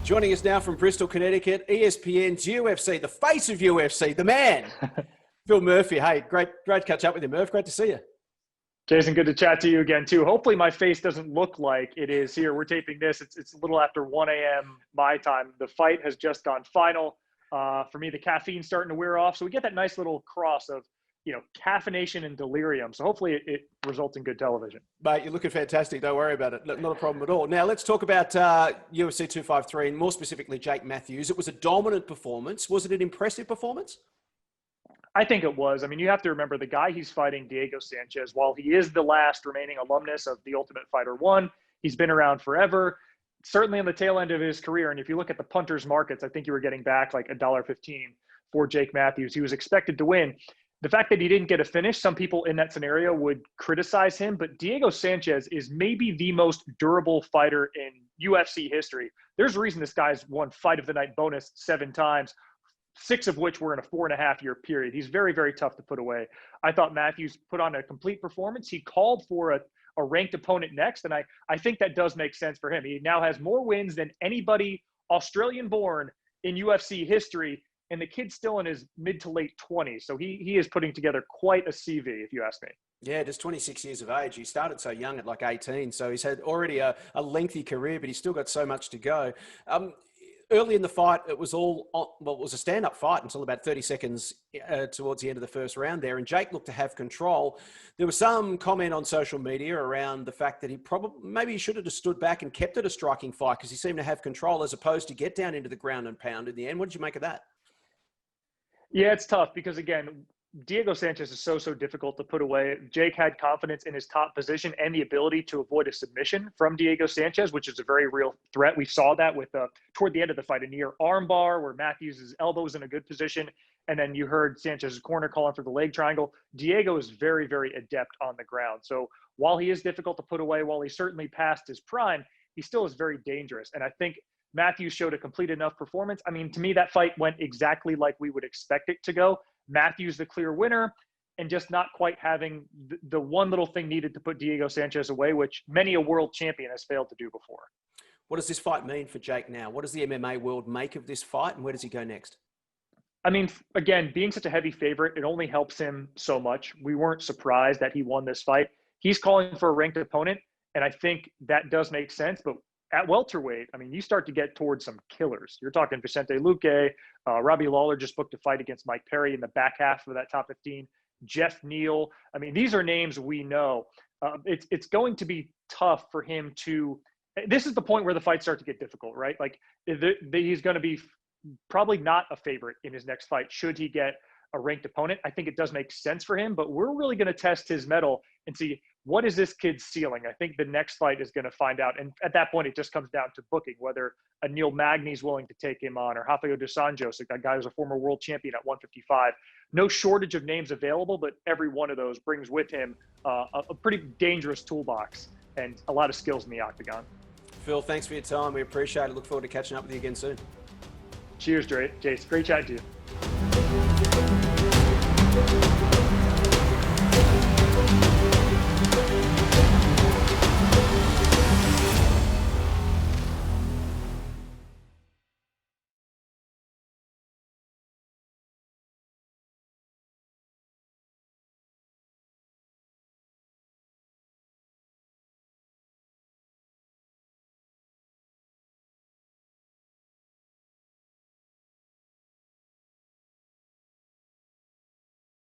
Joining us now from Bristol, Connecticut, ESPN's UFC, the face of UFC, the man, Phil Murphy. Hey, great to catch up with you, Murph. Great to see you. Jason, good to chat to you again, too. Hopefully my face doesn't look like it is here. We're taping this. It's a little after 1 a.m. my time. The fight has just gone final. For me, the caffeine's starting to wear off. So we get that nice little cross of, caffeination and delirium. So hopefully it results in good television. Mate, you're looking fantastic. Don't worry about it. Not a problem at all. Now, let's talk about UFC 253 and more specifically Jake Matthews. It was a dominant performance. Was it an impressive performance? I think it was. I mean, you have to remember the guy he's fighting, Diego Sanchez, while he is the last remaining alumnus of The Ultimate Fighter 1, he's been around forever, certainly on the tail end of his career. And if you look at the punters markets, I think you were getting back like $1.15 for Jake Matthews. He was expected to win. The fact that he didn't get a finish, some people in that scenario would criticize him, but Diego Sanchez is maybe the most durable fighter in UFC history. There's a reason this guy's won Fight of the Night bonus 7 times, 6 of which were in a 4.5-year period. He's very, very tough to put away. I thought Matthews put on a complete performance. He called for a ranked opponent next, and I think that does make sense for him. He now has more wins than anybody Australian-born in UFC history, and the kid's still in his mid to late 20s. So he is putting together quite a CV, if you ask me. Yeah, just 26 years of age. He started so young at like 18. So he's had already a lengthy career, but he's still got so much to go. Early in the fight, it was it was a stand-up fight until about 30 seconds towards the end of the first round there. And Jake looked to have control. There was some comment on social media around the fact that maybe he should have just stood back and kept it a striking fight because he seemed to have control as opposed to get down into the ground and pound in the end. What did you make of that? Yeah, it's tough because, again, Diego Sanchez is so difficult to put away. Jake had confidence in his top position and the ability to avoid a submission from Diego Sanchez, which is a very real threat. We saw that with toward the end of the fight, a near armbar where Matthews' elbow was in a good position. And then you heard Sanchez's corner calling for the leg triangle. Diego is very, very adept on the ground. So while he is difficult to put away, while he's certainly past his prime, he still is very dangerous. And I think Matthews showed a complete enough performance. I mean, to me, that fight went exactly like we would expect it to go. Matthews the clear winner, and just not quite having the one little thing needed to put Diego Sanchez away, which many a world champion has failed to do before. What does this fight mean for Jake now? What does the MMA world make of this fight, and where does he go next? I mean, again, being such a heavy favorite, it only helps him so much. We weren't surprised that he won this fight. He's calling for a ranked opponent, and I think that does make sense, but at welterweight, I mean, you start to get towards some killers. You're talking Vicente Luque, Robbie Lawler just booked a fight against Mike Perry in the back half of that top 15. Jeff Neal. I mean, these are names we know. It's going to be tough for him to. This is the point where the fights start to get difficult, right? Like he's going to be probably not a favorite in his next fight should he get a ranked opponent. I think it does make sense for him, but we're really going to test his mettle and see what is this kid's ceiling. I think the next fight is going to find out. And at that point, it just comes down to booking, whether a Neil Magny's willing to take him on, or Rafael dos Anjos, a guy who's a former world champion at 155. No shortage of names available, but every one of those brings with him a pretty dangerous toolbox and a lot of skills in the octagon. Phil, thanks for your time. We appreciate it. Look forward to catching up with you again soon. Cheers, Jace. Great chatting to you.